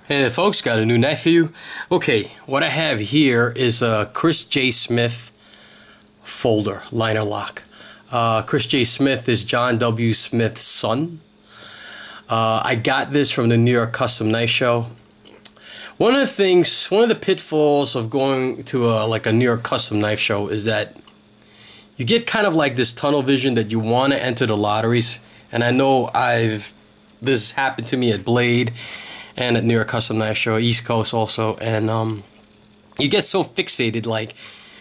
Hey folks, got a new knife for you. Okay, what I have here is a Chris J. Smith folder liner lock. Chris J. Smith is John W. Smith's son. I got this from the New York Custom Knife Show. One of the pitfalls of going to a New York Custom Knife Show is that you get kind of like this tunnel vision that you want to enter the lotteries. And I know this happened to me at Blade and at New York Custom Knife Show, East Coast also, and you get so fixated, like,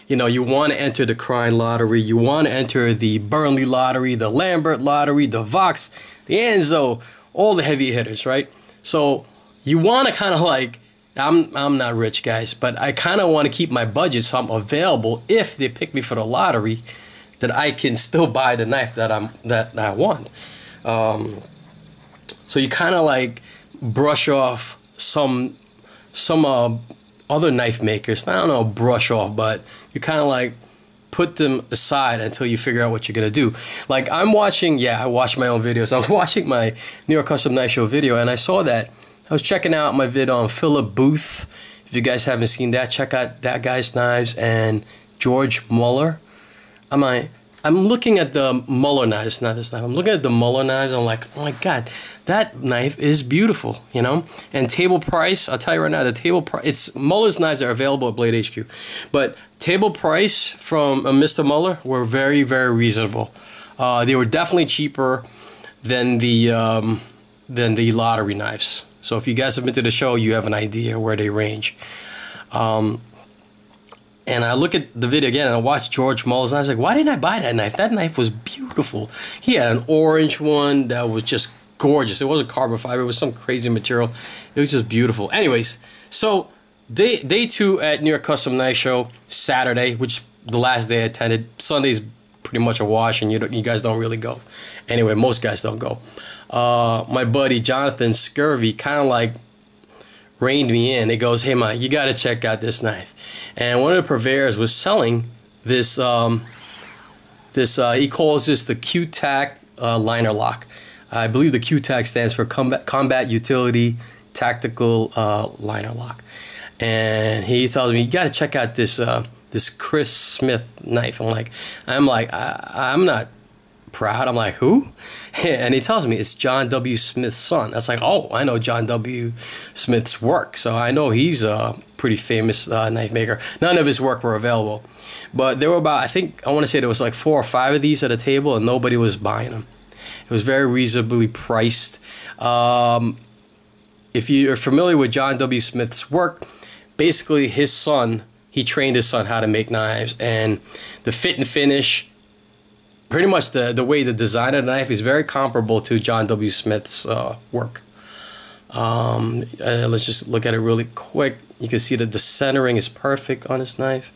you know, you want to enter the Crine lottery, you want to enter the Burnley lottery, the Lambert lottery, the Vox, the Enzo, all the heavy hitters, right? So you want to kind of like, I'm not rich, guys, but I kind of want to keep my budget so I'm available if they pick me for the lottery, that I can still buy the knife that I want. So you kind of like brush off some other knife makers. I don't know, brush off, but you kind of like put them aside until you figure out what you're gonna do. Like I watched my own videos. I was watching my New York Custom Knife Show video, and I saw that. I was checking out my vid on Philip Booth. If you guys haven't seen that, check out that guy's knives, and George Muller. I'm looking at the Muller knives, not this knife. I'm looking at the Muller knives. I'm like, oh my God, that knife is beautiful, you know? And table price, I'll tell you right now, the table price, Muller's knives are available at Blade HQ. But table price from Mr. Muller were very, very reasonable. They were definitely cheaper than the lottery knives. So if you guys have been to the show, you have an idea where they range. And I look at the video again and I watch George Muller's knife. I was like, why didn't I buy that knife? That knife was beautiful. He had an orange one that was just gorgeous. It wasn't carbon fiber. It was some crazy material. It was just beautiful. Anyways, so day 2 at New York Custom Knife Show, Saturday, which the last day I attended. Sunday's pretty much a wash, and you guys don't really go. Anyway, most guys don't go. My buddy Jonathan Scurvy kind of like reined me in. He goes, hey man, you got to check out this knife. And one of the purveyors was selling this, he calls this the TAC liner lock. I believe the TAC stands for Combat Utility Tactical Liner Lock. And he tells me, you got to check out this this Chris Smith knife. I'm not proud. I'm like, who? And he tells me it's John W. Smith's son. That's like, oh, I know John W. Smith's work, so I know he's a pretty famous knife maker. None of his work were available, but there were about, I want to say there was like 4 or 5 of these at a table, and nobody was buying them. It was very reasonably priced. If you're familiar with John W. Smith's work, basically his son, he trained his son how to make knives, and the fit and finish, pretty much the way the design of the knife is very comparable to John W. Smith's work. Let's just look at it really quick. You can see that the centering is perfect on this knife.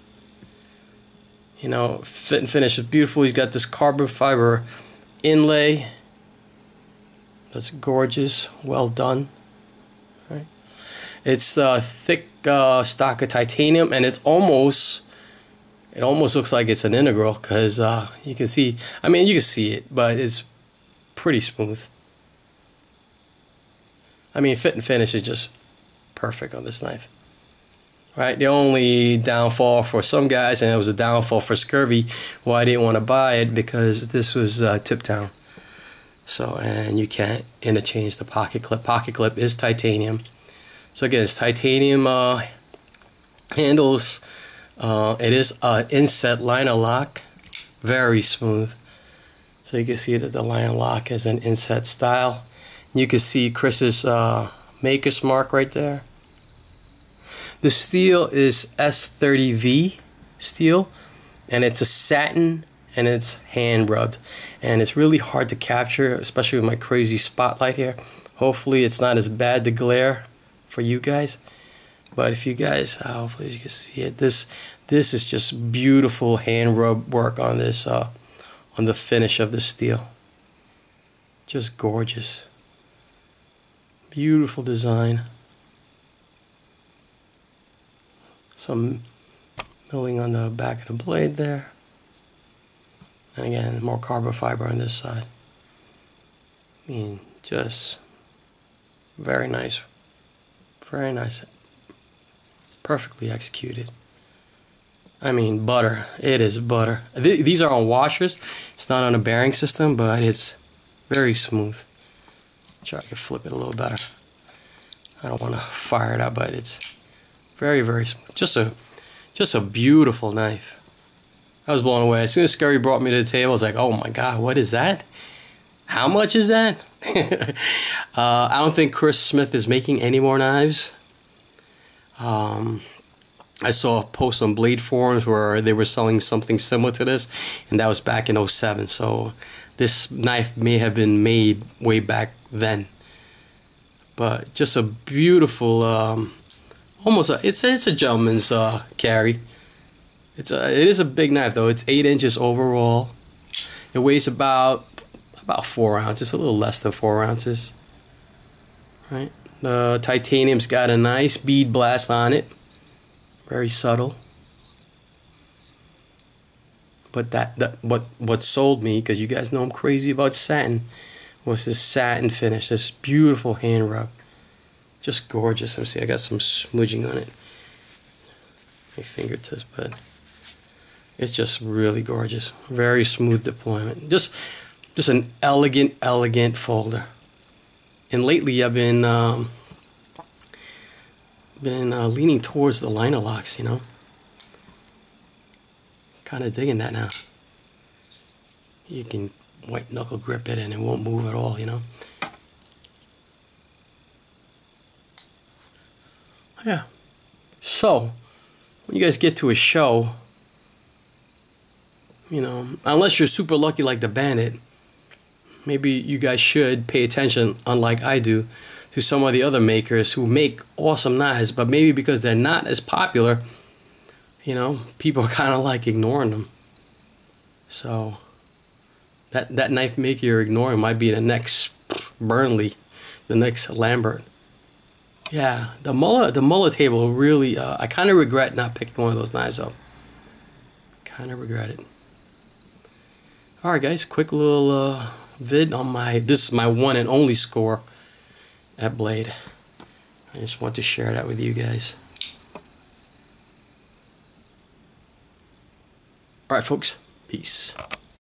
You know, fit and finish is beautiful. He's got this carbon fiber inlay. That's gorgeous. Well done. Right. It's thick stock of titanium, and it almost looks like it's an integral, because you can see, you can see it, but it's pretty smooth. Fit and finish is just perfect on this knife. Right? The only downfall for some guys, and it was a downfall for Scurvy, why I didn't want to buy it, because this was tip down. So, and you can't interchange the pocket clip. Pocket clip is titanium. So again, it's titanium handles. It is an inset liner lock, very smooth. So you can see that the liner lock is an inset style. You can see Chris's maker's mark right there. The steel is S30V steel, and it's a satin, and it's hand rubbed, and it's really hard to capture, especially with my crazy spotlight here. Hopefully it's not as bad to glare for you guys. But if you guys, hopefully you can see it. This is just beautiful hand rub work on this, on the finish of the steel. Just gorgeous. Beautiful design. Some milling on the back of the blade there. And again, more carbon fiber on this side. Just very nice Very nice. Perfectly executed. I mean, butter. It is butter. These are on washers. It's not on a bearing system, but it's very smooth. Try to flip it a little better. I don't want to fire it up, but it's very, very smooth. Just a beautiful knife. I was blown away. As soon as Scurry brought me to the table, I was like, oh my God, what is that? How much is that? I don't think Chris Smith is making any more knives. I saw a post on Blade forums where they were selling something similar to this, and that was back in 07. So this knife may have been made way back then. But just a beautiful, almost it's a gentleman's carry. It is a big knife though. It's 8 inches overall. It weighs about 4 ounces, a little less than 4 ounces. Right. The titanium's got a nice bead blast on it. Very subtle. But what sold me, because you guys know I'm crazy about satin, was this satin finish, this beautiful hand rub. Just gorgeous. Let me see, I got some smudging on it. My fingertips, but it's just really gorgeous. Very smooth deployment. Just an elegant folder. And lately I've been leaning towards the liner locks, you know. Kind of digging that now. You can white knuckle grip it and it won't move at all, you know. Yeah. So, when you guys get to a show, you know, unless you're super lucky like the Bandit, maybe you guys should pay attention, unlike I do, to some of the other makers who make awesome knives, but maybe because they're not as popular, you know, people are kind of like ignoring them. So that knife maker you're ignoring might be the next Burnley, the next Lambert. Yeah, the Muller table really, I kind of regret not picking one of those knives up. Kind of regret it. Alright guys, quick little vid on this is my one and only score at Blade. I just want to share that with you guys. Alright folks, peace.